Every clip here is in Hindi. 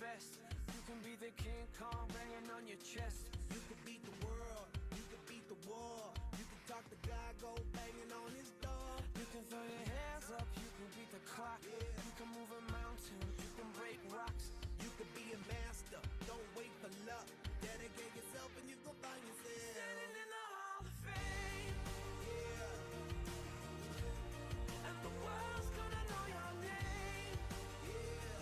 best. You can be the King Kong banging on your chest. You can beat the world, you can beat the war. You can talk to God, go banging on his door. You can throw your hands up, you can beat the clock. You can move a mountain, you can break rocks. You can be a master, don't wait for luck. Dedicate yourself and you go find yourself. Standing in the Hall of Fame, Yeah, and the world's gonna know your name. yeah,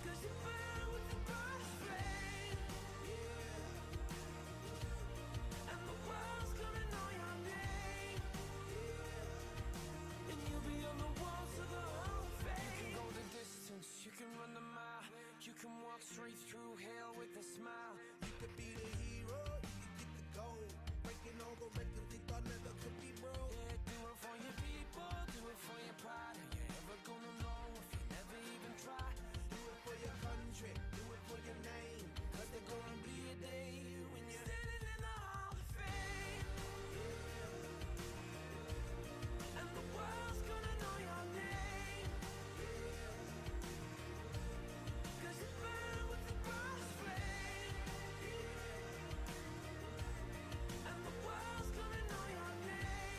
'Cause you burn with the burst flame, yeah, and the world's gonna know your name. And you'll be on the walls of the Hall of Fame. You can go the distance, you can run the mile. You can walk straight through hell with a smile. You could be the hero, you can get the gold. Breaking all the records they thought never could be broke. Yeah, do it for your people, do it for your pride. Are you ever gonna know if you never even try? Do it for your country, do it for your name. Cause there's gonna be a day when you're Standing in the Hall of Fame, and the world's gonna know your name. 'Cause you burn with the burst flame, and the world's gonna know your name.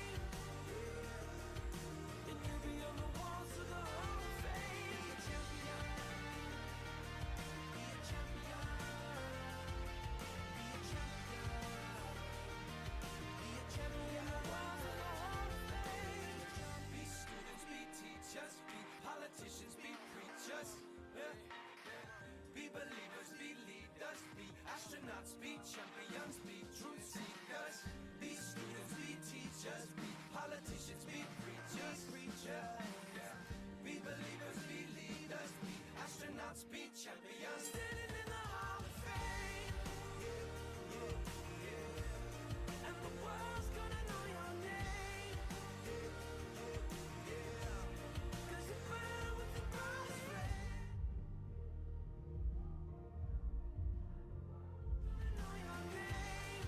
And you'll be on the walls of the Hall of Fame. be a champion. Be a champion. Be a champion. Be a champion. Be students, be teachers, be politicians, be preachers. Yeah. Be believers, be leaders, be astronauts, be champions, be truth seekers. Be students, be teachers, be politicians, be preachers. Yeah. Be believers, be leaders, be astronauts, be champions. Standing in the Hall of Fame, and the world's gonna know your name. 'Cause you burn with the burst flame. Know your name.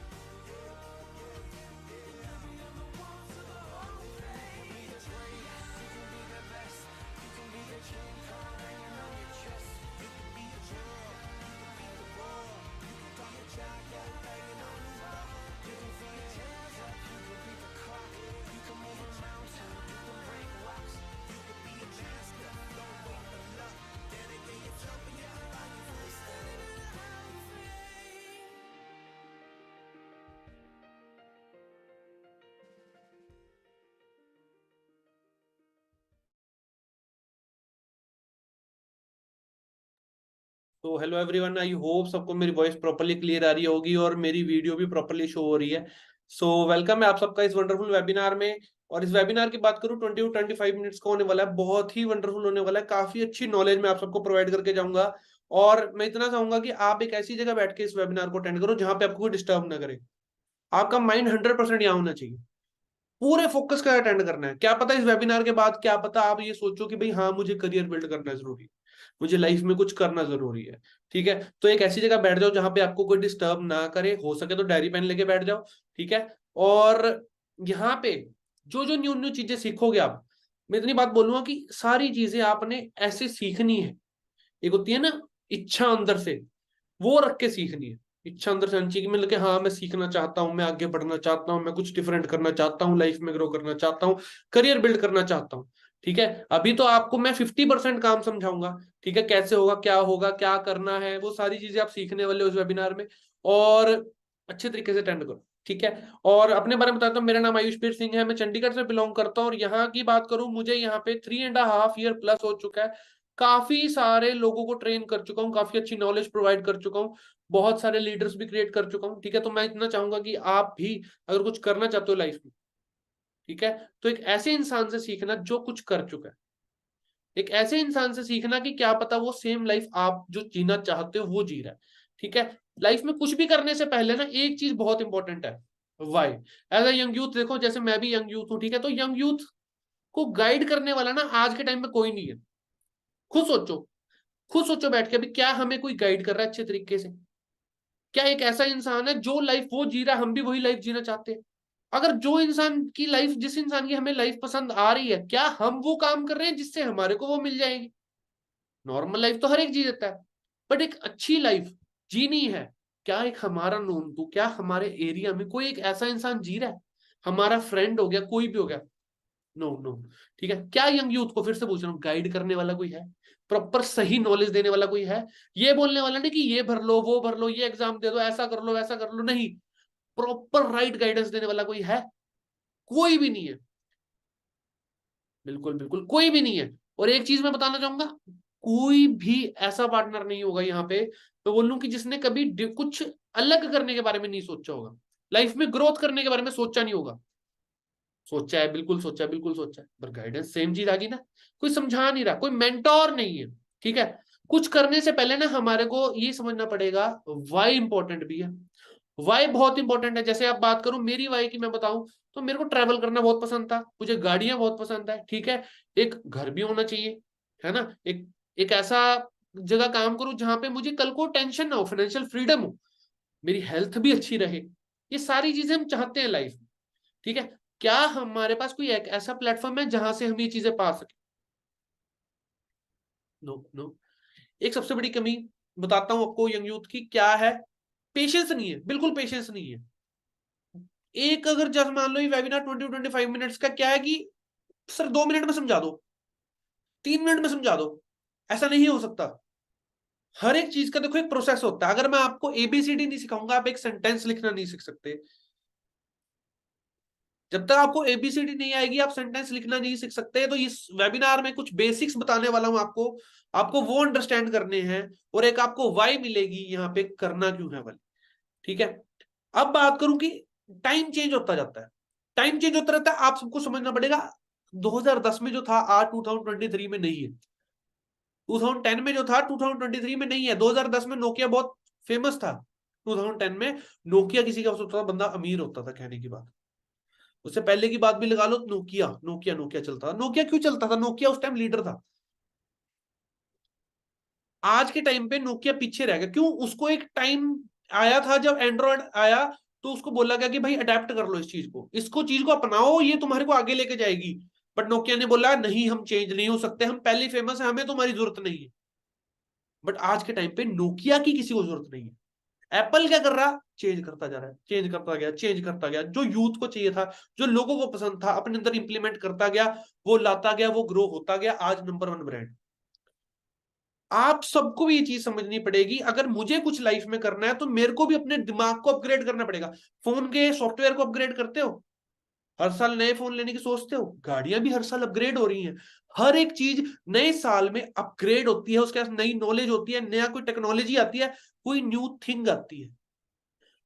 And you'll be on the walls of the Hall of Fame. You can be the greatest, you can be the best. You can be the King Kong hanging on your chest. You can be a world, you can beat the world. You can talk to God, go banging on his door. You can throw your hands up, you can beat the clock. You can move a mountain, you can break rocks. You can be a master, don't wait for luck. Dedicate yourself and you can find yourself. Standing in the Hall of Fame. तो हेलो एवरीवन, आई होप सबको मेरी वॉइस प्रॉपर्ली क्लियर आ रही होगी और मेरी वीडियो भी प्रॉपर्ली शो हो रही है। सो वेलकम है आप सबका इस वंडरफुल वेबिनार में। और इस वेबिनार की बात करूं 20 to 25 मिनट्स का होने वाला है, बहुत ही वंडरफुल होने वाला है। काफी अच्छी नॉलेज मैं आप सबको प्रोवाइड करके जाऊंगा और मैं इतना चाहूंगा कि आप एक ऐसी जगह बैठ के इस वेबिनार को अटेंड करो जहां पे आपको कोई डिस्टर्ब ना करे। आपका माइंड 100% यहाँ होना चाहिए, पूरे फोकस का अटेंड करना है। क्या पता इस वेबिनार के बाद क्या पता आप ये सोचो कि भाई हाँ मुझे करियर बिल्ड करना जरूरी है, मुझे लाइफ में कुछ करना जरूरी है। ठीक है, तो एक ऐसी जगह बैठ जाओ जहां पे आपको कोई डिस्टर्ब ना करे। हो सके तो डायरी पेन लेके बैठ जाओ। ठीक है, और यहाँ पे जो जो न्यू न्यू चीजें सीखोगे आप, मैं इतनी बात बोलूंगा कि सारी चीजें आपने ऐसे सीखनी है। एक होती है ना इच्छा अंदर से, वो रख के सीखनी है। इच्छा अंदर से आनी चाहिए कि मतलब कि हाँ मैं सीखना चाहता हूँ, मैं आगे बढ़ना चाहता हूँ, मैं कुछ डिफरेंट करना चाहता हूँ, लाइफ में ग्रो करना चाहता हूँ, करियर बिल्ड करना चाहता हूँ। ठीक है, अभी तो आपको मैं 50% काम समझाऊंगा। ठीक है, कैसे होगा, क्या करना है, वो सारी चीजें आप सीखने वाले हो इस वेबिनार में। और अच्छे तरीके से अटेंड करो। ठीक है, और अपने बारे में बताता हूँ। मेरा नाम आयुषवीर सिंह है, मैं चंडीगढ़ से बिलोंग करता हूँ और यहाँ की बात करूँ, मुझे यहाँ पे 3.5 ईयर प्लस हो चुका है। काफी सारे लोगों को ट्रेन कर चुका हूँ, काफी अच्छी नॉलेज प्रोवाइड कर चुका हूँ, बहुत सारे लीडर्स भी क्रिएट कर चुका हूँ। ठीक है, तो मैं इतना चाहूंगा कि आप भी अगर कुछ करना चाहते हो लाइफ में, ठीक है, तो एक ऐसे इंसान से सीखना जो कुछ कर चुका है। एक ऐसे इंसान से सीखना कि क्या पता वो सेम लाइफ आप जो जीना चाहते हो वो जी रहा है। ठीक है, लाइफ में कुछ भी करने से पहले ना एक चीज बहुत इंपॉर्टेंट है, why. As a young youth, देखो जैसे मैं भी यंग यूथ हूँ। ठीक है, तो यंग यूथ को गाइड करने वाला ना आज के टाइम में कोई नहीं है। खुद सोचो, खुद सोचो बैठ के, अभी क्या हमें कोई गाइड कर रहा है अच्छे तरीके से? क्या एक ऐसा इंसान है जो लाइफ वो जी रहा है, हम भी वही लाइफ जीना चाहते हैं? अगर जो इंसान की लाइफ, जिस इंसान की हमें लाइफ पसंद आ रही है, क्या हम वो काम कर रहे हैं जिससे हमारे को वो मिल जाएगी? नॉर्मल लाइफ तो हर एक जी लेता है, बट एक अच्छी लाइफ जीनी है, क्या एक हमारा नोन टू, क्या हमारे एरिया में कोई एक ऐसा इंसान जी रहा है, हमारा फ्रेंड हो गया, कोई भी हो गया, नो नो, ठीक है, क्या यंग यूथ को, फिर से पूछ रहा हूँ, गाइड करने वाला कोई है, प्रॉपर सही नॉलेज देने वाला कोई है, ये बोलने वाला नहीं कि ये भर लो, वो भर लो, ये एग्जाम दे दो, ऐसा कर लो, वैसा कर लो, नहीं, प्रॉपर राइट गाइडेंस देने वाला कोई है? कोई भी नहीं है, बिल्कुल बिल्कुल कोई भी नहीं है। और एक चीज मैं बताना चाहूंगा, कोई भी ऐसा पार्टनर नहीं होगा यहाँ पे, तो बोलूं कि जिसने कभी कुछ अलग करने के बारे में नहीं सोचा होगा, लाइफ में ग्रोथ करने के बारे में सोचा नहीं होगा। सोचा है, बिल्कुल सोचा है, बिल्कुल सोचा है, पर गाइडेंस सेम चीज आ गई ना, कोई समझा नहीं रहा, कोई मेंटोर नहीं है, ठीक है। कुछ करने से पहले ना हमारे को ये समझना पड़ेगा वाई इंपॉर्टेंट भी है, वाई बहुत इंपॉर्टेंट है। जैसे आप बात करूं मेरी वाई की मैं बताऊं, तो मेरे को ट्रैवल करना बहुत पसंद था, मुझे गाड़ियां बहुत पसंद है, ठीक है, एक घर भी होना चाहिए, है ना, एक एक ऐसा जगह काम करूं जहां पे मुझे कल को टेंशन ना हो, फाइनेंशियल फ्रीडम हो, मेरी हेल्थ भी अच्छी रहे, ये सारी चीजें हम चाहते हैं लाइफ में, ठीक है। क्या हमारे पास कोई एक ऐसा प्लेटफॉर्म है जहां से हम ये चीजें पा सके? No no. एक सबसे बड़ी कमी बताता हूं आपको यंग यूथ की क्या है, पेशेंस नहीं है, बिल्कुल पेशेंस नहीं है। एक अगर जस्ट मान लो ये वेबिनार 20-25 मिनट्स का, क्या है कि सर 2 मिनट में समझा दो, 3 मिनट में समझा दो, ऐसा नहीं हो सकता। हर एक चीज का देखो एक प्रोसेस होता है, अगर मैं आपको एबीसीडी नहीं सिखाऊंगा, आप एक सेंटेंस लिखना नहीं सीख सकते। जब तक आपको एबीसीडी नहीं आएगी, आप सेंटेंस लिखना नहीं सीख सकते। तो इस वेबिनार में कुछ बेसिक्स बताने वाला हूं आपको, आपको वो अंडरस्टैंड करने हैं, और एक आपको वाई मिलेगी यहाँ पे करना क्यों है वाली, ठीक है। अब बात करूं कि टाइम चेंज होता जाता है, टाइम चेंज होता रहता है, आप सबको समझना पड़ेगा। 2010 में जो था आज 2023 में नहीं है, 2010 में जो था 2023 में नहीं है। 2010 में नोकिया बहुत फेमस था, 2010 में नोकिया किसी का सोचता था बंदा अमीर होता था, कहने की बात। उससे पहले की बात भी लगा लो, नोकिया नोकिया नोकिया चलता था। नोकिया क्यों चलता था? नोकिया उस टाइम लीडर था। आज के टाइम पे नोकिया पीछे रह गया, क्यों? उसको एक टाइम आया था जब एंड्रॉयड आया, तो उसको बोला गया कि भाई अडेप्ट कर लो इस चीज को, इसको चीज को अपनाओ, ये तुम्हारे को आगे लेके जाएगी। बट नोकिया ने बोला नहीं, हम चेंज नहीं हो सकते, हम पहले फेमस है, हमें तुम्हारी जरूरत नहीं है। बट आज के टाइम पे नोकिया की किसी को जरूरत नहीं है। एप्पल क्या कर रहा? चेंज करता जा रहा है, चेंज करता गया, चेंज करता गया, जो यूथ को चाहिए था, जो लोगों को पसंद था, अपने अंदर इंप्लीमेंट करता गया, वो लाता गया, वो ग्रो होता गया, आज नंबर 1 ब्रांड। आप सबको भी ये चीज समझनी पड़ेगी, अगर मुझे कुछ लाइफ में करना है तो मेरे को भी अपने दिमाग को अपग्रेड करना पड़ेगा। फोन के सॉफ्टवेयर को अपग्रेड करते हो, हर साल नए फोन लेने की सोचते हो, गाड़ियां भी हर साल अपग्रेड हो रही हैं, हर एक चीज नए साल में अपग्रेड होती है, उसके पास नई नॉलेज होती है, नया कोई टेक्नोलॉजी आती है, कोई न्यू थिंग आती है।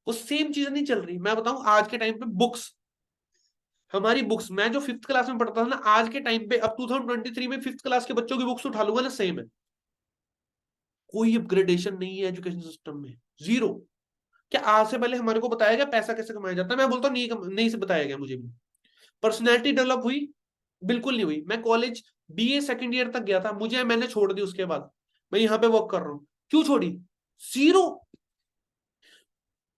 वो सेम चीज नहीं चल रही। मैं बताऊं आज के टाइम पे बुक्स, हमारी बुक्स, मैं जो 5th क्लास में पढ़ता था ना, आज के टाइम पे अब 2023 में 5th क्लास के बच्चों की बुक्स उठा लूंगा ना, सेम है, कोई अपग्रेडेशन नहीं है एजुकेशन सिस्टम में, जीरो। क्या आज से पहले हमारे को बताया गया पैसा कैसे कमाया जाता है? मैं बोलता हूँ नहीं, नहीं से बताया गया मुझे भी। पर्सनैलिटी डेवलप हुई? बिल्कुल नहीं हुई। मैं कॉलेज बीए सेकंड ईयर तक गया था, मुझे, मैंने छोड़ दी उसके बाद, मैं यहाँ पे वर्क कर रहा हूँ, क्यों छोड़ी? जीरो,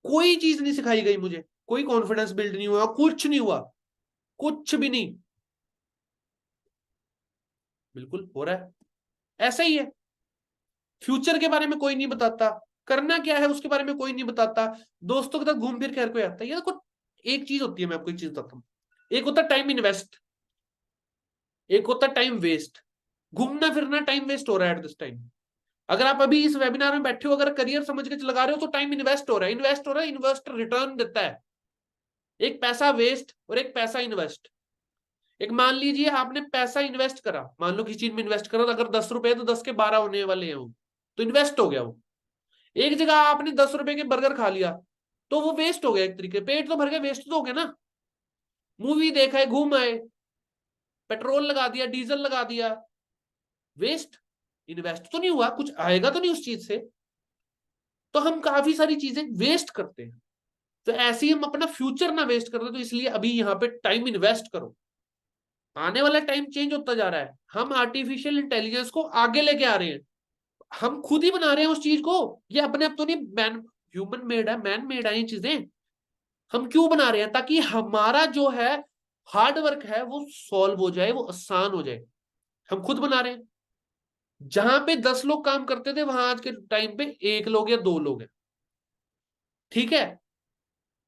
कोई चीज नहीं सिखाई गई मुझे, कोई कॉन्फिडेंस बिल्ड नहीं हुआ, कुछ नहीं हुआ, कुछ भी नहीं। बिल्कुल हो रहा है, ऐसा ही है। फ्यूचर के बारे में कोई नहीं बताता, करना क्या है उसके बारे में कोई नहीं बताता, दोस्तों के साथ घूम फिर कर कोई आता है। ये देखो, एक चीज होती है, मैं आपको एक चीज बताता हूँ, एक होता है टाइम इन्वेस्ट, एक होता है टाइम वेस्ट। घूमना फिरना टाइम वेस्ट हो रहा है एट दिस टाइम। अगर आप अभी इस वेबिनार में बैठे हो, अगर करियर समझ के लगा रहे हो, तो टाइम इन्वेस्ट हो रहा है, इन्वेस्ट हो रहा है, इन्वेस्टर रिटर्न देता है। एक पैसा वेस्ट और एक पैसा इन्वेस्ट। एक मान लीजिए आपने पैसा इन्वेस्ट करा, मान लो किसी चीज में इन्वेस्ट करा, तो अगर 10 रुपए तो 10 के 12 होने वाले हैं वो, तो इन्वेस्ट हो गया वो। एक जगह आपने 10 रुपए के बर्गर खा लिया, तो वो वेस्ट हो गया, एक तरीके पेट तो भर गया, वेस्ट तो हो गया ना। मूवी देखा है, घूम आए, पेट्रोल लगा दिया, डीजल लगा दिया, वेस्ट। इन्वेस्ट तो नहीं हुआ, कुछ आएगा तो नहीं उस चीज से। तो हम काफी सारी चीजें वेस्ट करते हैं, तो ऐसे ही हम अपना फ्यूचर ना वेस्ट करते, तो इसलिए अभी यहाँ पे टाइम इन्वेस्ट करो। आने वाला टाइम चेंज होता जा रहा है, हम आर्टिफिशियल इंटेलिजेंस को आगे लेके आ रहे हैं, हम खुद ही बना रहे हैं उस चीज को, ये अपने आप तो नहीं, मैन ह्यूमन मेड है, मैन मेड है ये चीजें। हम क्यों बना रहे हैं? ताकि हमारा जो है हार्ड वर्क है वो सॉल्व हो जाए, वो आसान हो जाए, हम खुद बना रहे हैं। जहां पे 10 लोग काम करते थे वहां आज के टाइम पे 1 लोग या 2 लोग हैं। ठीक है,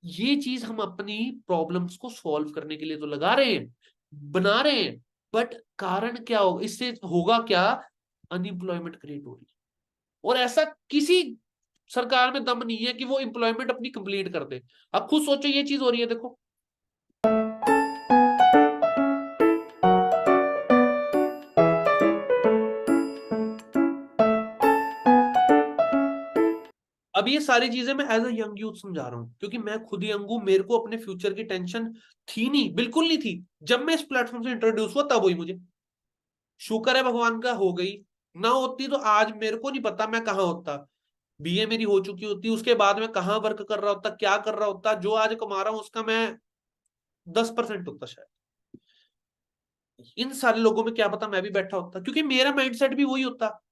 ये चीज हम अपनी प्रॉब्लम्स को सॉल्व करने के लिए तो लगा रहे हैं, बना रहे हैं, बट कारण क्या होगा इससे, होगा क्या, अनएम्प्लॉयमेंट क्रिएट हो रही है। और ऐसा किसी सरकार में दम नहीं है कि वो एम्प्लॉयमेंट अपनी कंप्लीट कर दे। अब खुद सोचो, ये चीज हो रही है, देखो। अब ये सारी चीजें मैं एज अ यंग यूथ समझा रहा हूं, क्योंकि मैं खुद यंग हूं, मेरे को अपने फ्यूचर की टेंशन थी नहीं, बिल्कुल नहीं थी। जब मैं इस प्लेटफॉर्म से इंट्रोड्यूस हुआ तब हुई मुझे, शुक्र है भगवान का हो गई। ना होती तो आज मेरे को नहीं पता मैं कहाँ होता, बीए मेरी हो चुकी होती, उसके बाद मैं कहाँ वर्क कर रहा होता, क्या कर रहा होता, जो आज कमा रहा हूं उसका मैं 10% होता शायद। इन सारे लोगों में क्या पता मैं भी बैठा होता, क्योंकि मेरा माइंडसेट भी वही होता।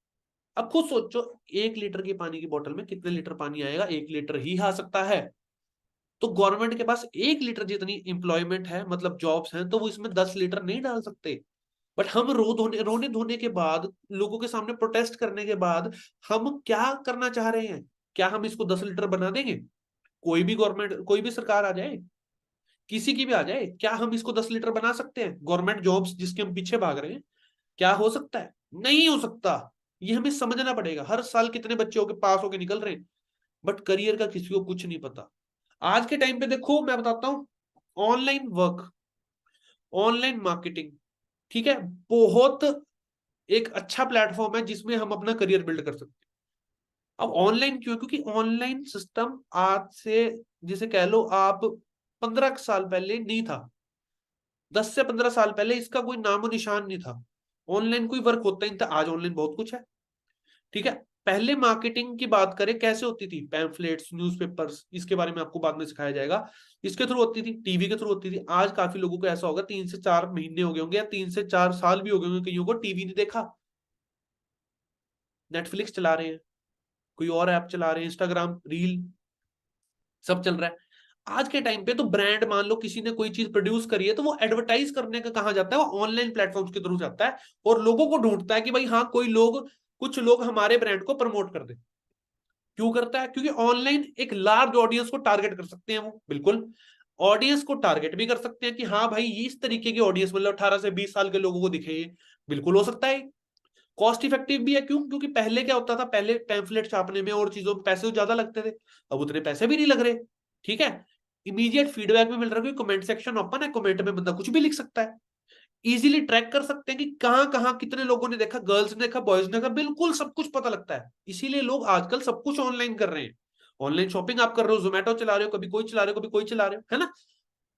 अब खुद सोचो, 1 लीटर की पानी की बोतल में कितने लीटर पानी आएगा? 1 लीटर ही आ सकता है। तो गवर्नमेंट के पास 1 लीटर जितनी एम्प्लॉयमेंट है, मतलब जॉब्स हैं, तो वो इसमें 10 लीटर नहीं डाल सकते। बट हम रोने धोने के बाद, लोगों के सामने प्रोटेस्ट करने के बाद, हम क्या करना चाह रहे हैं? क्या हम इसको 10 लीटर बना देंगे? कोई भी गवर्नमेंट, कोई भी सरकार आ जाए, किसी की भी आ जाए, क्या हम इसको 10 लीटर बना सकते हैं? गवर्नमेंट जॉब्स जिसके हम पीछे भाग रहे हैं, क्या हो सकता है? नहीं हो सकता। ये हमें समझना पड़ेगा। हर साल कितने बच्चे होके पास होके निकल रहे हैं, बट करियर का किसी को कुछ नहीं पता। आज के टाइम पे देखो, मैं बताता हूँ, ऑनलाइन वर्क, ऑनलाइन मार्केटिंग, ठीक है, बहुत एक अच्छा प्लेटफॉर्म है जिसमें हम अपना करियर बिल्ड कर सकते हैं। अब ऑनलाइन क्यों? क्योंकि ऑनलाइन सिस्टम आज से, जिसे कह लो आप, 15 साल पहले नहीं था। 10 से 15 साल पहले इसका कोई नामो निशान नहीं था। ऑनलाइन कोई वर्क होता ही नहीं था। आज ऑनलाइन बहुत कुछ है। ठीक है, पहले मार्केटिंग की बात करें कैसे होती थी, पैम्फलेट्स, न्यूज़पेपर्स, इसके बारे में आपको बाद में सिखाया जाएगा। इसके थ्रू होती थी, टीवी के थ्रू होती थी। आज काफी लोगों को ऐसा होगा 3 से 4 महीने हो गए होंगे, या 3 से 4 साल भी हो गए होंगे कईयों को, टीवी नहीं देखा। नेटफ्लिक्स चला रहे हैं, कोई और ऐप चला रहे हैं, इंस्टाग्राम रील, सब चल रहा है। आज के टाइम पे तो ब्रांड, मान लो किसी ने कोई चीज प्रोड्यूस करी है, तो वो एडवर्टाइज करने का कहाँ जाता है? वो ऑनलाइन प्लेटफॉर्म्स के थ्रू जाता है, और लोगों को ढूंढता है कि भाई हाँ, कोई लोग, कुछ लोग हमारे ब्रांड को प्रमोट कर दे। क्यों करता है? क्योंकि ऑनलाइन एक लार्ज ऑडियंस को टारगेट कर सकते हैं वो, बिल्कुल। ऑडियंस को टारगेट भी कर सकते हैं कि हाँ भाई, इस तरीके की ऑडियंस, मतलब 18 से 20 साल के लोगों को दिखे, बिल्कुल हो सकता है। कॉस्ट इफेक्टिव भी है, क्यों? क्योंकि पहले क्या होता था, पहले पैम्फलेट छापने में और चीजों में पैसे ज्यादा लगते थे, अब उतने पैसे भी नहीं लग रहे। ठीक है, इमीडिएट फीडबैक भी मिल रहा है, क्योंकि कमेंट सेक्शन ओपन है, कमेंट में बंदा कुछ भी लिख सकता है। इजीली ट्रैक कर सकते हैं कि कहां कहां कितने लोगों ने देखा, गर्ल्स ने देखा, बॉयज ने देखा, बिल्कुल सब कुछ पता लगता है। इसीलिए लोग आजकल सब कुछ ऑनलाइन कर रहे हैं। ऑनलाइन शॉपिंग आप कर रहे हो, जोमेटो चला रहे हो, कभी कोई चला रहे हो, कभी कोई चला रहे हो, है ना?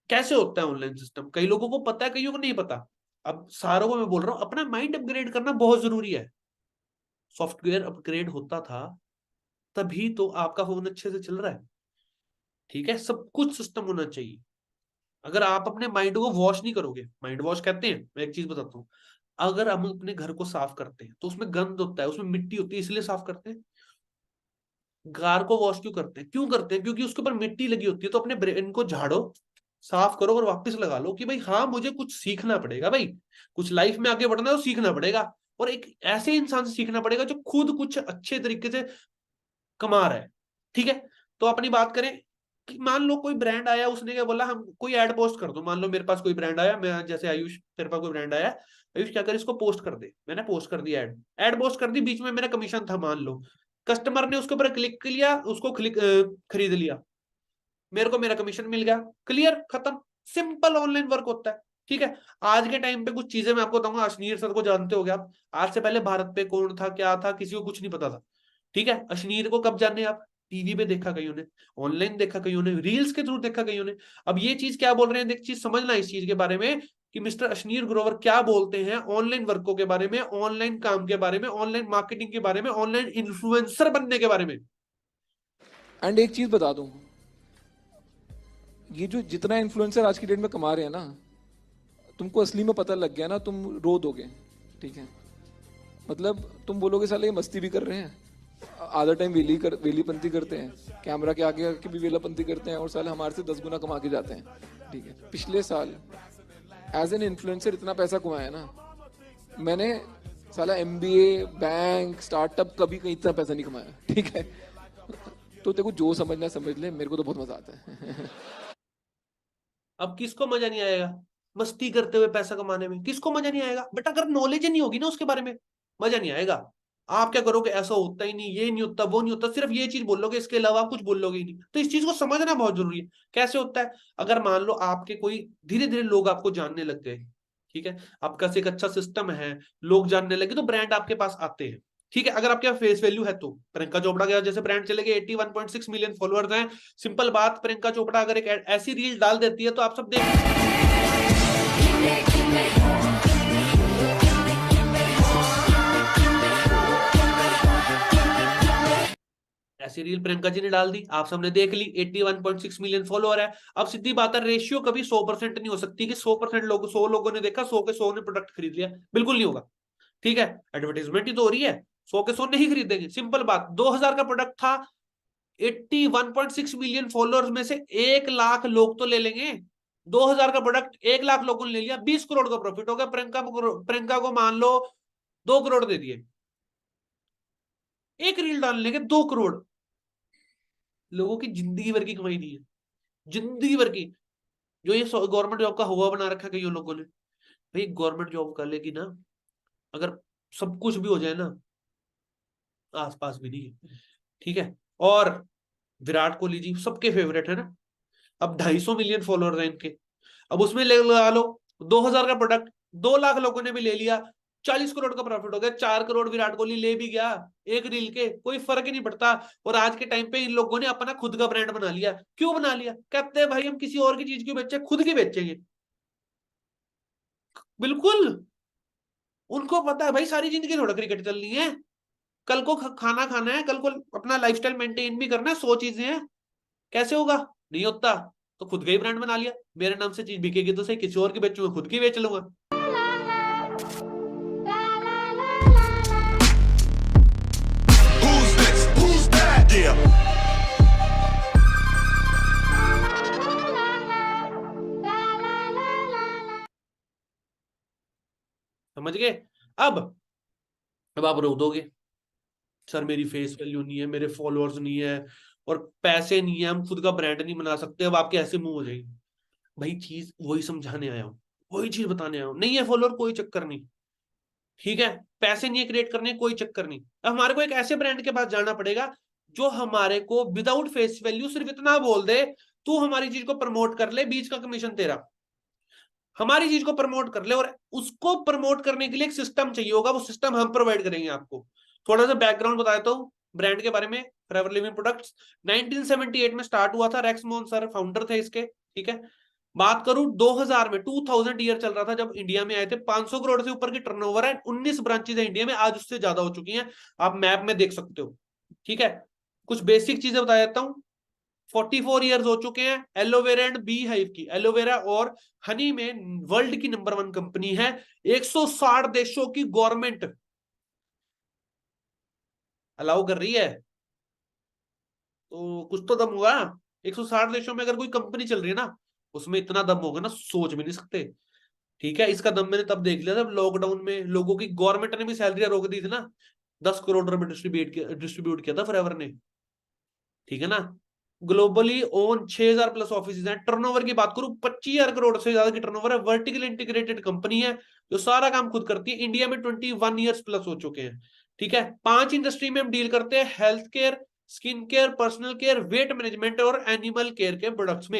कैसे होता है ऑनलाइन सिस्टम? कई लोगों को पता है, कईयों को नहीं पता। अब सारों को मैं बोल रहा हूं, अपना माइंड अपग्रेड करना बहुत जरूरी है। सॉफ्टवेयर अपग्रेड होता था तभी तो आपका फोन अच्छे से चल रहा है। ठीक है, सब कुछ सिस्टम होना चाहिए। अगर आप अपने माइंड को वॉश नहीं करोगे, माइंड वॉश कहते हैं, मैं एक चीज बताता हूँ, अगर हम अपने घर को साफ करते हैं तो उसमें गंद होता है, उसमें मिट्टी होती है, इसलिए साफ करते हैं। कार को वॉश क्यों करते हैं? क्यों करते हैं? क्योंकि उसके ऊपर मिट्टी लगी होती है। तो अपने ब्रेन को झाड़ो, साफ करो और वापस लगा लो कि भाई हाँ, मुझे कुछ सीखना पड़ेगा, भाई कुछ लाइफ में आगे बढ़ना है तो सीखना पड़ेगा। और एक ऐसे इंसान से सीखना पड़ेगा जो खुद कुछ अच्छे तरीके से कमा रहा है। ठीक है, तो अपनी बात करें कि मान लो कोई ब्रांड आया, उसने क्या बोला, हम कोई ऐड पोस्ट कर दो। मान लो मेरे पास कोई ब्रांड आया, मैं जैसे आयुष, तेरे पास कोई ब्रांड आया, आयुष क्या कर, इसको पोस्ट कर दे। मैंने पोस्ट कर दी, ऐड ऐड पोस्ट कर दी, बीच में मेरा कमीशन था, मान लो कस्टमर ने उसके ऊपर क्लिक किया, उसको खरीद लिया, मेरे को मेरा कमीशन मिल गया, क्लियर, खत्म। सिंपल ऑनलाइन वर्क होता है। ठीक है, आज के टाइम पे कुछ चीजें मैं आपको बताऊंगा। अश्नीर सर को जानते हो आप? आज से पहले भारत पे कौन था, क्या था, किसी को कुछ नहीं पता था। ठीक है, अश्नीर को कब जाने आप? टीवी पे देखा कईयों ने, ऑनलाइन देखा कईयों ने, रील्स के थ्रू देखा कईयों ने। अब ये चीज क्या बोल रहे हैं, एक चीज समझना इस चीज के बारे में, कि मिस्टर अश्नीर ग्रोवर क्या बोलते हैं ऑनलाइन वर्कों के बारे में, ऑनलाइन काम के बारे में, ऑनलाइन मार्केटिंग के बारे में, ऑनलाइन इन्फ्लुएंसर बनने के बारे में। एंड एक चीज बता दूं, ये जो जितना इन्फ्लुएंसर आज की डेट में कमा रहे हैं ना, तुमको असली में पता लग गया ना, तुम रो दोगे। ठीक है, मतलब तुम बोलोगे साले ये मस्ती भी कर रहे हैं, आधा टाइम वेलीपंथी करते हैं, कैमरा के आगे आके भी वेलापंथी करते हैं, और साले हमारे से 10 गुना कमा के जाते हैं। ठीक है, पिछले साल एज एन इन्फ्लुएंसर इतना पैसा कमाया ना, मैंने साला MBA, बैंक, स्टार्टअप, कभी कहीं इतना पैसा नहीं कमाया, ठीक है। तो तेरे को जो समझना है समझ ले, मेरे को तो बहुत मजा आता है। अब किसको मजा नहीं आएगा मस्ती करते हुए पैसा कमाने में? किसको मजा नहीं आएगा? बट अगर नॉलेज नहीं होगी ना उसके बारे में, मजा नहीं आएगा। आप क्या करोगे, ऐसा होता ही नहीं, ये नहीं होता, वो नहीं होता, सिर्फ ये चीज बोलोगे, इसके अलावा कुछ बोलोगे ही नहीं। तो इस चीज को समझना बहुत जरूरी है। कैसे होता है? अगर मान लो आपके कोई धीरे धीरे लोग आपको जानने लग गए, ठीक है, आपका एक अच्छा सिस्टम है, लोग जानने लगे, तो ब्रांड आपके पास आते हैं। ठीक है, अगर आपके पास फेस वैल्यू है तो प्रियंका चोपड़ा के जैसे ब्रांड चले गए, 81.6 मिलियन फॉलोअर्स हैं। सिंपल बात, प्रियंका चोपड़ा अगर एक ऐसी रील डाल देती है तो आप सब देख, ऐसी रील प्रियंका जी ने डाल दी, आप सबने देख ली, 81.6 मिलियन फॉलोअर है। अब सीधी बात है, रेशियो कभी 100% नहीं हो सकती कि 100% लोग, 100 लोगों ने देखा, 100 के 100 ने प्रोडक्ट खरीद लिया, बिल्कुल नहीं होगा। ठीक है, एडवर्टाइजमेंट ही तो हो रही है, 100 के 100 नहीं खरीदेंगे। सिंपल बात, 2000 का प्रोडक्ट था, 81.6 मिलियन फॉलोअर्स में से 1 लाख लोग तो ले लेंगे। 2000 का प्रोडक्ट 1 लाख लोगों ने ले लिया, 20 करोड़ का प्रॉफिट हो गया। प्रियंका को मान लो 2 करोड़ दे दिए, एक रील डाल लेंगे 2 करोड़। लोगों की जिंदगी भर की कमाई नहीं है, जिंदगी भर की। जो ये गवर्नमेंट जॉब का हुआ बना रखा है कई लोगों ने, भाई गवर्नमेंट जॉब कर लेगी ना, अगर सब कुछ भी हो जाए ना, आसपास भी नहीं है। ठीक है, और विराट कोहली जी सबके फेवरेट है ना, अब 250 मिलियन फॉलोअर हैं इनके। अब उसमें लगा लो 2000 का प्रोडक्ट 2 लाख लोगों ने भी ले लिया, 40 करोड़ का प्रॉफिट हो गया। 4 करोड़ विराट कोहली ले भी गया एक रील के, कोई फर्क ही नहीं पड़ता। और आज के टाइम पे इन लोगों ने अपना खुद का ब्रांड बना लिया। क्यों बना लिया? कहते हैं भाई हम किसी और की चीज क्यों बेचे, खुद की बेचेंगे। बिल्कुल, उनको पता है भाई सारी जिंदगी थोड़ा क्रिकेट चलनी है, कल को खाना खाना है, कल को अपना लाइफस्टाइल मेंटेन भी करना है, 100 चीजें हैं। कैसे होगा? नहीं होता। तो खुद का ही ब्रांड बना लिया, मेरे नाम से चीज बिकेगी तो सही, किसी और की बेचूंगा, खुद की बेच लूंगा। Who's this? Who's that? Yeah. समझ गए? अब आप रो दोगे, सर मेरी फेस वैल्यू नहीं है, मेरे फॉलोअर्स नहीं है, और पैसे नहीं है, हम खुद का ब्रांड नहीं बना सकते। अब आपके ऐसे मुंह हो जाएंगे। भाई चीज वही समझाने आया हूँ, वही चीज बताने आया हूँ। नहीं है फॉलोअर, कोई चक्कर नहीं। ठीक है, पैसे नहीं है क्रिएट करने, कोई चक्कर नहीं। अब हमारे को एक ऐसे ब्रांड के पास जाना पड़ेगा जो हमारे को विदाउट फेस वैल्यू सिर्फ इतना बोल दे, तू हमारी चीज को प्रमोट कर ले, बीच का कमीशन तेरा। हमारी चीज को प्रमोट कर ले, और उसको प्रमोट करने के लिए एक सिस्टम चाहिए होगा, वो सिस्टम हम प्रोवाइड करेंगे आपको। थोड़ा सा बैकग्राउंड बता देता हूँ ब्रांड के बारे में। फॉरएवर लिविंग प्रोडक्ट्स 1978 में स्टार्ट हुआ था, रेक्स मोहन सर फाउंडर थे इसके। ठीक है, बात करूं 2000 में, 2000 ईयर चल रहा था जब इंडिया में आए थे, 500 करोड़ से ऊपर की टर्नओवर है, 19 ब्रांचेज है इंडिया में, आज उससे ज्यादा हो चुकी हैं, आप मैप में देख सकते हो। ठीक है, कुछ बेसिक चीजें बता देता हूँ। 44 ईयर्स हो चुके हैं एलोवेरा एंड बी हाइव की। एलोवेरा और हनी में वर्ल्ड की नंबर 1 कंपनी है। 160 देशों की गवर्नमेंट अलाउ कर रही है, तो कुछ तो दम होगा। 160 देशों में अगर कोई कंपनी चल रही है ना, उसमें इतना दम होगा ना, सोच भी नहीं सकते। ठीक है, इसका दम मैंने तब देख लिया जब लॉकडाउन में लोगों की, गवर्नमेंट ने भी सैलरी रोक दी थी ना, 10 करोड़ रुपए डिस्ट्रीब्यूट किया था फॉरएवर ने। ठीक है ना, ग्लोबली ओन 6000 प्लस ऑफिस हैं। टर्नओवर की बात करूं 25,000 करोड़ से ज्यादा की टर्नओवर है। वर्टिकल इंटीग्रेटेड कंपनी है जो सारा काम खुद करती है। इंडिया में 21 ईयर्स प्लस हो चुके हैं। ठीक है, 5 इंडस्ट्री में हम डील करते हैं, health care, skin care, personal care, weight management और एनिमल केयर के प्रोडक्ट्स में।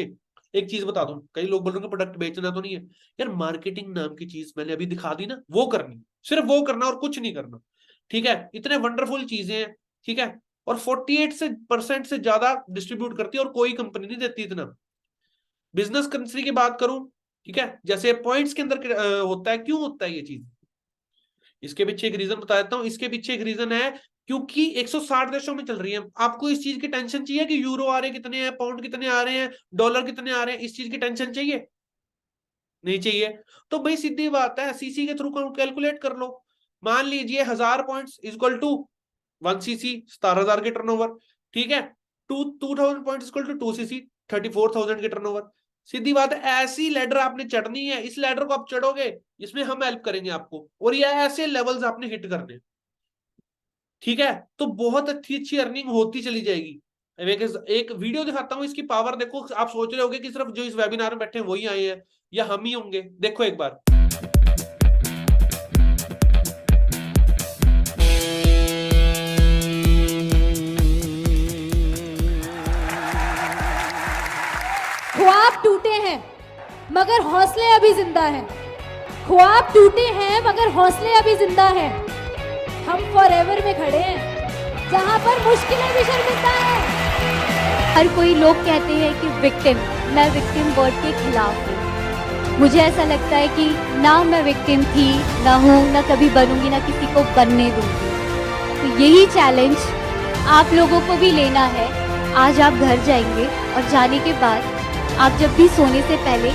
एक चीज बता दूं, कई लोग बोल रहे हैं प्रोडक्ट बेचना तो नहीं है यार, मार्केटिंग नाम की चीज मैंने अभी दिखा दी ना, वो करनी, सिर्फ वो करना और कुछ नहीं करना। ठीक है, इतने वंडरफुल चीजें हैं। ठीक है, और 48% से ज्यादा डिस्ट्रीब्यूट करती है, और कोई कंपनी नहीं देती इतना। बिजनेस करेंसी की बात करूं, ठीक है, जैसे पॉइंट्स के अंदर होता है, क्यों होता है ये चीज, इसके पीछे एक रीजन बता देता हूं। इसके पीछे एक रीजन है, क्योंकि 160 देशों में चल रही है। आपको इस चीज की टेंशन चाहिए कि यूरो आ रहे कितने हैं, पाउंड कितने आ रहे हैं, डॉलर कितने आ रहे हैं, इस चीज की टेंशन चाहिए? नहीं चाहिए। तो भाई सीधी बात है, सीसी के थ्रू कैलकुलेट कर लो। मान लीजिए 1000 पॉइंट्स इक्वल टू 1 सीसी, 17,000 के टर्नओवर। ठीक है, 2000 पॉइंट इक्वल टू 2 सीसी, 34,000 के टर्नओवर। सीधी बात है, ऐसी लैडर आपने चढ़नी है, इस लैडर को आप चढ़ोगे, इसमें हम हेल्प करेंगे आपको, और ये ऐसे लेवल्स आपने हिट करने, ठीक है? तो बहुत अच्छी अच्छी अर्निंग होती चली जाएगी। एक वीडियो दिखाता हूं, इसकी पावर देखो। आप सोच रहे होगे कि सिर्फ जो इस वेबिनार में बैठे हैं वही आए हैं या हम ही होंगे। देखो एक बार। ख्वाब टूटे हैं मगर हौसले अभी जिंदा हैं। ख्वाब टूटे हैं मगर हौसले अभी जिंदा हैं। हम फॉरएवर में खड़े हैं जहां पर मुश्किलें भी शर्मिंदा हैं। हर कोई लोग कहते हैं कि विक्टिम, मैं विक्टिम वर्ड के खिलाफ हूँ। मुझे ऐसा लगता है कि ना मैं विक्टिम थी, ना हूँ, ना कभी बनूंगी, ना किसी को बनने दूंगी। तो यही चैलेंज आप लोगों को भी लेना है। आज आप घर जाएंगे और जाने के बाद आप जब भी सोने से पहले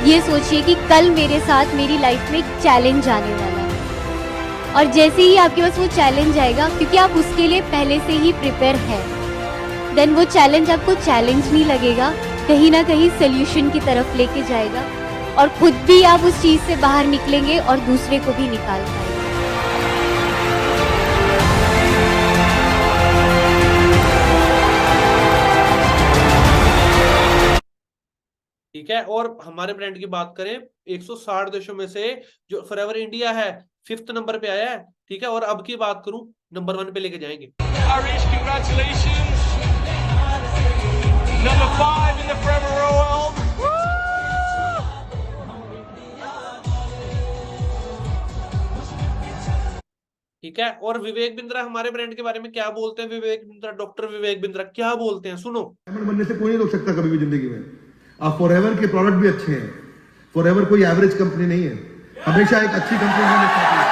ये सोचिए कि कल मेरे साथ मेरी लाइफ में एक चैलेंज आने वाला है, और जैसे ही आपके पास वो चैलेंज आएगा, क्योंकि आप उसके लिए पहले से ही प्रिपेयर हैं, देन वो चैलेंज आपको चैलेंज नहीं लगेगा, कहीं ना कहीं सोल्यूशन की तरफ लेके जाएगा, और खुद भी आप उस चीज से बाहर निकलेंगे और दूसरे को भी निकाल पाएंगे। ठीक है, और हमारे ब्रांड की बात करें, 160 देशों में से जो फॉरएवर इंडिया है 5th नंबर पे आया है, ठीक है? और अब की बात करूं, नंबर 1 पे लेके जाएंगे। Irish, congratulations. Number 5 in the Forever World. ठीक है, और विवेक बिंद्रा हमारे ब्रांड के बारे में क्या बोलते हैं? विवेक बिंद्रा, डॉक्टर विवेक बिंद्रा क्या बोलते हैं, सुनो। डायमंड बनने से कोई नहीं रोक सकता कभी भी जिंदगी में। आप फॉरएवर के प्रोडक्ट भी अच्छे हैं। फॉरएवर कोई एवरेज कंपनी नहीं है, हमेशा एक अच्छी कंपनी होनी चाहिए।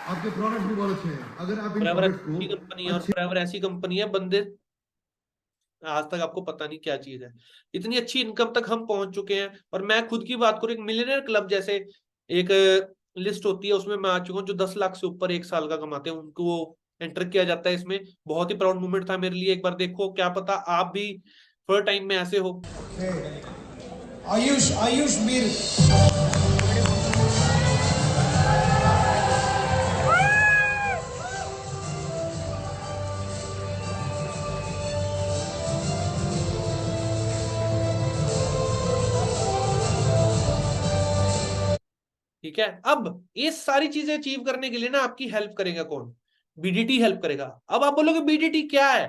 आपके प्रोडक्ट भी बहुत अच्छे हैं। अगर आप इन फॉरएवर प्रोडक्ट अच्छी को कंपनी है, और फॉरएवर ऐसी कंपनी है, बंदे आज तक आपको पता नहीं क्या चीज है, इतनी अच्छी इनकम तक हम पहुंच चुके हैं। और मैं खुद की बात करूं, एक मिलियनेयर क्लब जैसे एक लिस्ट होती है, उसमें मैं आ चुका हूं। जो 10 लाख से ऊपर एक साल का कमाते हैं उनको एंटर किया जाता है इसमें। बहुत ही प्राउड मोमेंट था मेरे लिए। एक बार देखो, क्या पता आप भी फर्स्ट टाइम में ऐसे हो। आयुष मीर ठीक है, अब ये सारी चीजें अचीव करने के लिए ना आपकी हेल्प करेगा कौन? बीडीटी हेल्प करेगा। अब आप बोलोगे बीडीटी क्या है?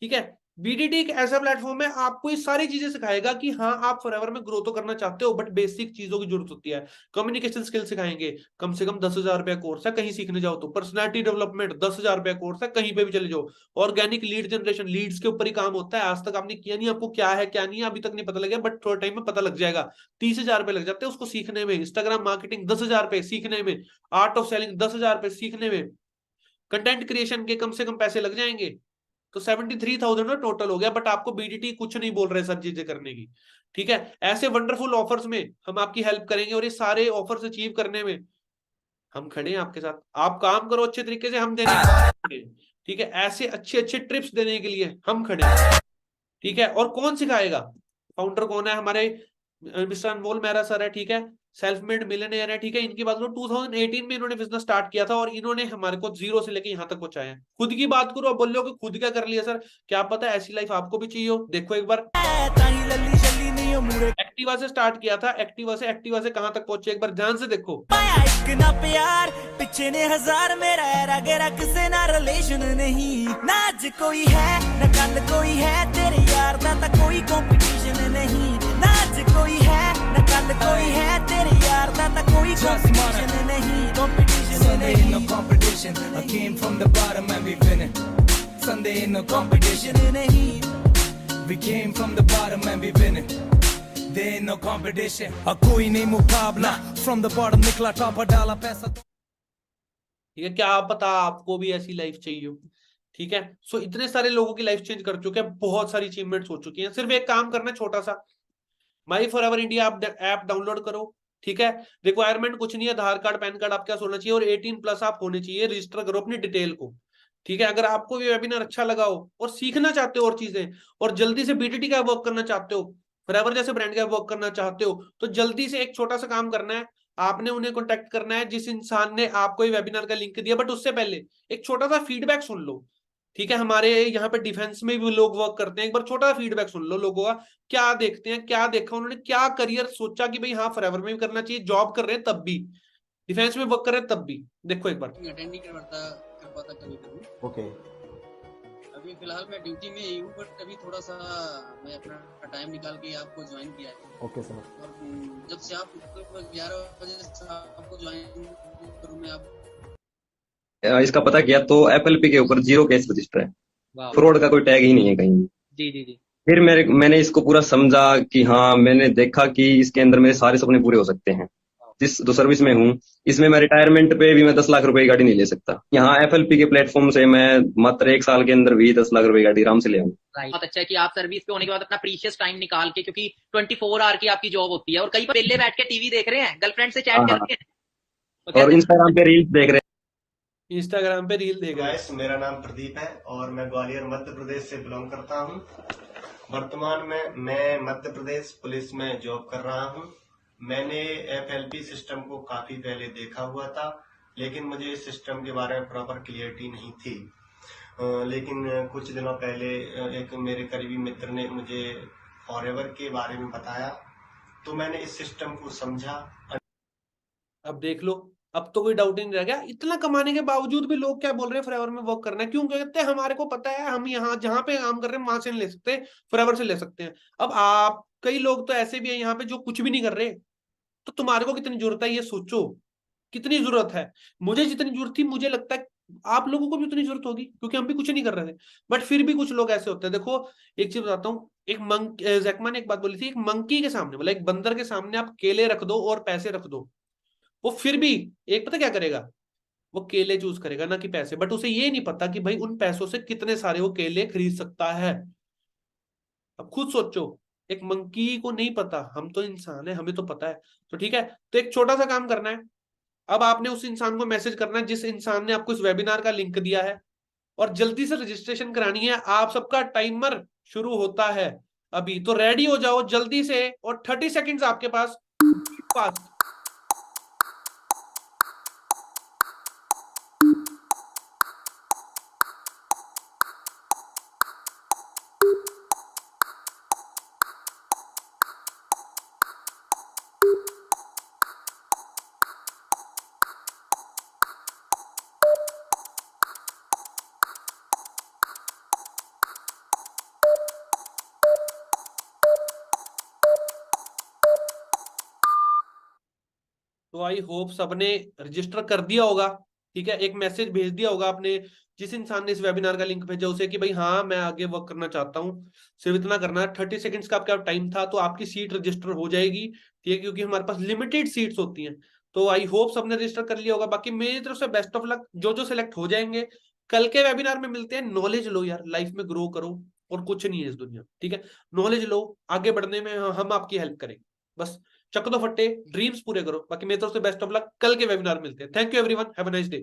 ठीक है, बीडीटी एक ऐसा प्लेटफॉर्म है, आपको ये सारी चीजें सिखाएगा कि हाँ, आप फॉरएवर में ग्रो तो करना चाहते हो, बट बेसिक चीजों की जरूरत होती है। कम्युनिकेशन स्किल सिखाएंगे, कम से कम 10,000 रुपया कोर्स है, कहीं सीखने जाओ तो। पर्सनैलिटी डेवलपमेंट 10,000 रुपया कोर्स है, कहीं पे भी चले जाओ। ऑर्गेनिक लीड जनरेशन, लीड्स के ऊपर ही काम होता है। आज तक आपने किया नहीं, आपको क्या है क्या नहीं है अभी तक नहीं पता लगा, बट थोड़े टाइम में पता लग जाएगा। 30,000 रुपए लग जाते हैं उसको सीखने में। इंस्टाग्राम मार्केटिंग 10,000 रुपए सीखने में। आर्ट ऑफ सेलिंग 10,000 रुपए सीखने में। कंटेंट क्रिएशन के कम से कम पैसे लग जाएंगे। तो 73,000 टोटल हो गया, बट आपको बीडीटी कुछ नहीं बोल रहे सब चीजें करने की। ठीक है, ऐसे वंडरफुल ऑफर्स में हम आपकी हेल्प करेंगे, और ये सारे ऑफर्स अचीव करने में हम खड़े हैं आपके साथ। आप काम करो अच्छे तरीके से, हम देने। ठीक है, ऐसे अच्छे अच्छे ट्रिप्स देने के लिए हम खड़े हैं। ठीक है, और कौन सिखाएगा? फाउंडर कौन है हमारे? मिस्टर अनमोल मेहरा सर है। ठीक है, सेल्फ मेड मिलियनेयर है। ठीक है, इनकी बात करो 2018 में इन्होंने बिजनेस स्टार्ट किया था, और इन्होंने हमारे को 0 से लेके यहाँ तक पहुंचाया है। खुद की बात करो, अब बोल लो कि खुद क्या कर लिया सर, क्या पता ऐसी लाइफ आपको भी चाहिए हो। देखो एक बार, एक्टिवा से स्टार्ट किया था, एक्टिवा से कहां तक पहुंचे, एक बार ध्यान से देखो। ना प्यार पिछे ने हजार मेरा रगेरा किसे ना रिलेशन नहीं। ना आज कोई है ना कल कोई है, तेरे यार दा कोई कंपटीशन नहीं। ना आज कोई है ना कल कोई है, तेरे यार दा कोई कंपटीशन नहीं। कंपटीशन नहीं, no competition. I came from the bottom and we winning. Sunday ain't no competition नहीं. We came from the bottom and we winning. There ain't no competition. कोई नहीं मुकाबला. From the bottom निकला टॉप डाला पैसा। ठीक है, क्या पता आपको भी ऐसी लाइफ चाहिए हो। ठीक है, सो इतने सारे लोगों की लाइफ चेंज कर चुके हैं, बहुत सारी अचीवमेंट्स हो चुकी हैं। सिर्फ एक काम करना है छोटा सा, माई फॉरएवर इंडिया ऐप डाउनलोड करो। ठीक है, रिक्वायरमेंट कुछ नहीं है, आधार कार्ड पैन कार्ड आपके पास होना चाहिए, और 18+ आप होने चाहिए। रजिस्टर करो अपनी डिटेल को। ठीक है, अगर आपको ये वेबिनार अच्छा लगा हो और सीखना चाहते हो और चीजें, और जल्दी से बीटीटी का वर्क करना चाहते हो, फॉरएवर जैसे ब्रांड के वर्क करना चाहते हो तो जल्दी से एक छोटा सा काम करना है, आपने उन्हें कॉन्टेक्ट करना है जिस इंसान ने आपको ये वेबिनार का लिंक दिया, बट उससे पहले एक छोटा सा फीडबैक सुन लो। ठीक है, हमारे यहाँ पे डिफेंस में भी लोग वर्क करते हैं, एक बार छोटा सा फीडबैक सुन लो लोगों का, क्या देखते हैं, क्या देखा उन्होंने, क्या करियर सोचा कि भाई हाँ फॉरएवर में भी करना चाहिए, जॉब कर रहे हैं तब भी, डिफेंस में वर्क कर रहे हैं तब भी। देखो एक बार। अटेंड नहीं कर पाता कभी कभी। ओके। अभी फिलहाल मैं ड्यूटी में ही हूँ, बट अभी थोड़ा सा मैं अपना टाइम निकाल के आपको ज्वाइन किया है। Okay sir. और जब से आप 11 बजे से आपको ज्वाइन करूँ मैं, आप इसका पता किया तो FLP के ऊपर 0 केस रजिस्टर है, फ्रॉड का कोई टैग ही नहीं है कहीं। जी जी जी। फिर मैंने इसको पूरा समझा कि हाँ, मैंने देखा कि इसके अंदर मेरे सारे सपने पूरे हो सकते हैं। जिस जो सर्विस में हूँ इसमें मैं रिटायरमेंट पे भी मैं 10 लाख रुपए की गाड़ी नहीं ले सकता। यहाँ FLP के प्लेटफॉर्म से मैं मात्र 1 साल के अंदर भी 10 लाख रुपए की गाड़ी आराम से ले आऊँ। बहुत अच्छा है कि आप सर्विस पे होने के बाद अपना प्रीशियस टाइम निकाल के, क्योंकि 24 आवर की आपकी जॉब होती है और कई बार बैठ के टीवी देख रहे हैं, गर्लफ्रेंड से चैट कर रहे हैं और इंस्टाग्राम पे रील्स देख रहे हैं। इंस्टाग्राम पे रील देख रहे हैं। मेरा नाम प्रदीप है और मैं ग्वालियर मध्य प्रदेश से बिलोंग करता हूँ। वर्तमान में मैं मध्य प्रदेश पुलिस में जॉब कर रहा हूँ। मैंने FLP सिस्टम को काफी पहले देखा हुआ था, लेकिन मुझे इस सिस्टम के बारे में प्रॉपर क्लियरिटी नहीं थी। लेकिन कुछ दिनों पहले एक मेरे करीबी मित्र ने मुझे फॉरएवर के बारे में बताया, तो मैंने इस सिस्टम को समझा। अब देख लो, अब तो कोई डाउट ही नहीं रह गया। इतना कमाने के बावजूद भी लोग क्या बोल रहे हैं फॉरएवर में वर्क करना है, क्यों कहते हैं? हमारे को पता है हम यहाँ जहाँ पे काम कर रहे हैं वहां से नहीं ले सकते, फॉरएवर से ले सकते हैं। अब आप कई लोग तो ऐसे भी हैं यहाँ पे जो कुछ भी नहीं कर रहे, तो तुम्हारे को कितनी जरूरत है ये सोचो, कितनी जरूरत है। मुझे जितनी जरूरत थी मुझे लगता है आप लोगों को भी उतनी जरूरत होगी, क्योंकि हम भी कुछ नहीं कर रहे थे। बट फिर भी कुछ लोग ऐसे होते हैं। देखो एक चीज बताता हूँ, एक जैकमा ने एक बात बोली थी, एक मंकी के सामने, मतलब एक बंदर के सामने आप केले रख दो और पैसे रख दो, वो फिर भी एक पता क्या करेगा, वो केले चूज करेगा ना कि पैसे। बट उसे ये नहीं पता कि भाई उन पैसों से कितने सारे वो केले खरीद सकता है। अब खुद सोचो, एक मंकी को नहीं पता, हम तो इंसान है, हमें तो पता है। तो ठीक है, तो एक छोटा सा काम करना है। अब आपने उस इंसान को मैसेज करना है जिस इंसान ने आपको इस वेबिनार का लिंक दिया है, और जल्दी से रजिस्ट्रेशन करानी है। आप सबका टाइमर शुरू होता है अभी, तो रेडी हो जाओ जल्दी से, और 30 सेकंड्स आपके पास। तो आई होप सबने रजिस्टर कर दिया होगा। ठीक है, एक मैसेज भेज दिया होगा आपने जिस इंसान ने इस वेबिनार का लिंक भेजा उसे कि भाई हाँ मैं आगे वर्क करना चाहता हूँ। सिर्फ इतना करना है, 30 सेकंड्स का आपका टाइम था, तो आपकी सीट रजिस्टर हो जाएगी। ठीक है, क्योंकि हमारे पास लिमिटेड सीट्स होती हैं। तो आई होप सबने रजिस्टर कर लिया होगा। बाकी मेरी तरफ से बेस्ट ऑफ लक, जो सिलेक्ट हो जाएंगे। कल के वेबिनार में मिलते हैं। नॉलेज लो यार, लाइफ में ग्रो करो, और कुछ नहीं है इस दुनिया। ठीक है, नॉलेज लो, आगे बढ़ने में हम आपकी हेल्प करेंगे। बस चक दो फट्टे, ड्रीम्स पूरे करो। बाकी मेरी तरफ से बेस्ट ऑफ लक, कल के वेबिनार मिलते हैं। Thank you everyone, have a nice day.